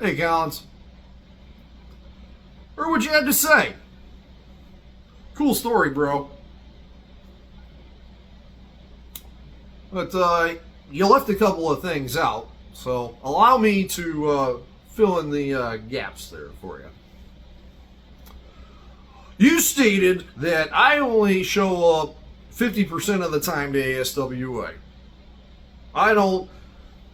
Hey, Collins. Heard what you had to say. Cool story, bro. But you left a couple of things out, so allow me to fill in the gaps there for you. You stated that I only show up 50% of the time to ASWA. I don't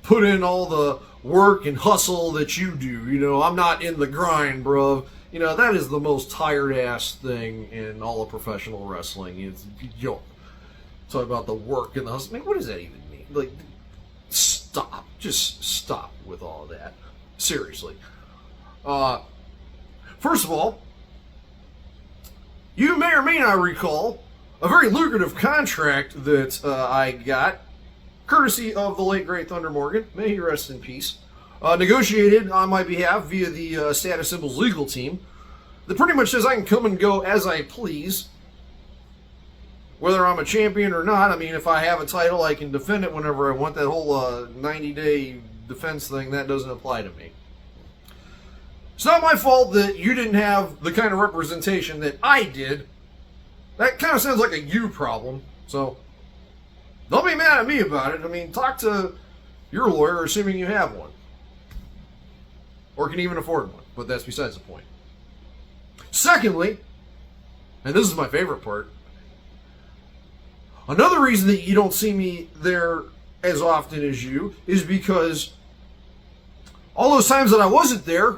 put in all the work and hustle that you do. You know, I'm not in the grind, bro. You know, that is the most tired ass thing in all of professional wrestling. It's, talk about the work and the hustle. Man, what does that even mean? Like, stop. Just stop with all of that. Seriously. First of all, you may or may not recall a very lucrative contract that I got, courtesy of the late great Thunder Morgan. May he rest in peace. Negotiated on my behalf via the Status Symbols legal team that pretty much says I can come and go as I please, whether I'm a champion or not. I mean, if I have a title, I can defend it whenever I want. That whole 90-day defense thing, that doesn't apply to me. It's not my fault that you didn't have the kind of representation that I did. That kind of sounds like a you problem, so don't be mad at me about it. I mean, talk to your lawyer, assuming you have one. Or can even afford one, but that's besides the point. Secondly, and this is my favorite part, another reason that you don't see me there as often as you is because all those times that I wasn't there,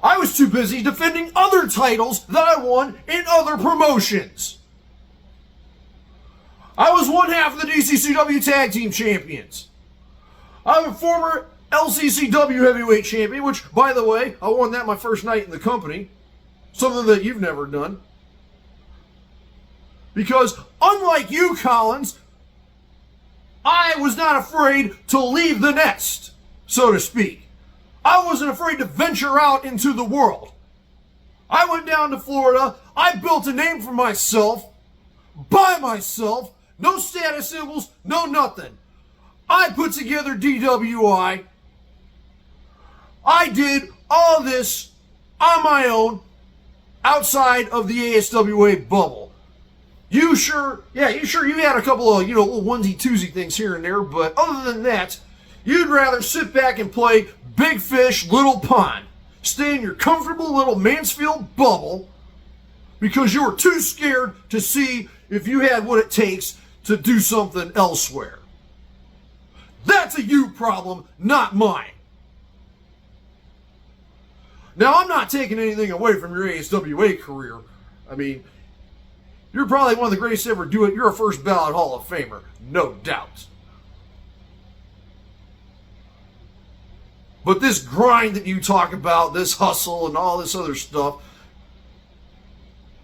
I was too busy defending other titles that I won in other promotions. I was one half of the DCCW Tag Team Champions. I'm a former LCCW Heavyweight Champion, which, by the way, I won that my first night in the company. Something that you've never done. Because, unlike you, Collins, I was not afraid to leave the nest, so to speak. I wasn't afraid to venture out into the world. I went down to Florida. I built a name for myself, by myself. No status symbols, no nothing. I put together DWI. I did all this on my own outside of the ASWA bubble. You had a couple of, little onesie-twosie things here and there, but other than that, you'd rather sit back and play big fish, little pond. Stay in your comfortable little Mansfield bubble because you were too scared to see if you had what it takes to do something elsewhere. That's a you problem, not mine. Now, I'm not taking anything away from your ASWA career. I mean, you're probably one of the greatest to ever do it. You're a first ballot Hall of Famer, no doubt. But this grind that you talk about, this hustle and all this other stuff,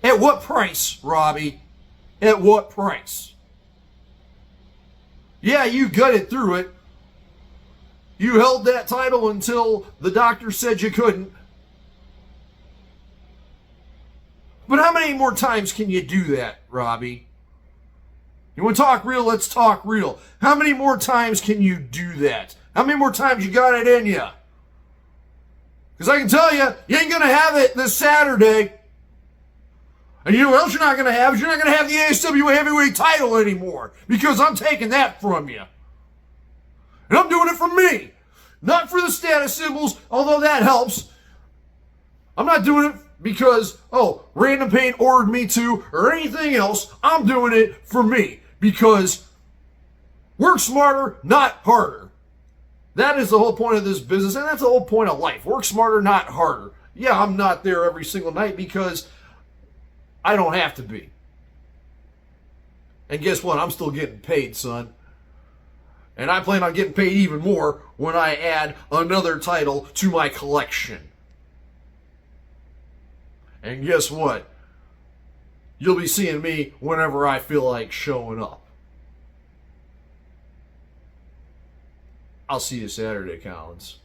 at what price, Robby? At what price? Yeah, you gutted through it. You held that title until the doctor said you couldn't. But how many more times can you do that, Robby? You want to talk real? Let's talk real. How many more times can you do that? How many more times you got it in you? Because I can tell you, you ain't going to have it this Saturday. And you know what else you're not going to have? Is you're not going to have the ASWA Heavyweight title anymore. Because I'm taking that from you. And I'm doing it for me. Not for the status symbols, although that helps. I'm not doing it because, Random Pain ordered me to, or anything else. I'm doing it for me. Because work smarter, not harder. That is the whole point of this business, and that's the whole point of life. Work smarter, not harder. Yeah, I'm not there every single night because I don't have to be. And guess what? I'm still getting paid, son. And I plan on getting paid even more when I add another title to my collection. And guess what? You'll be seeing me whenever I feel like showing up. I'll see you Saturday, Collins.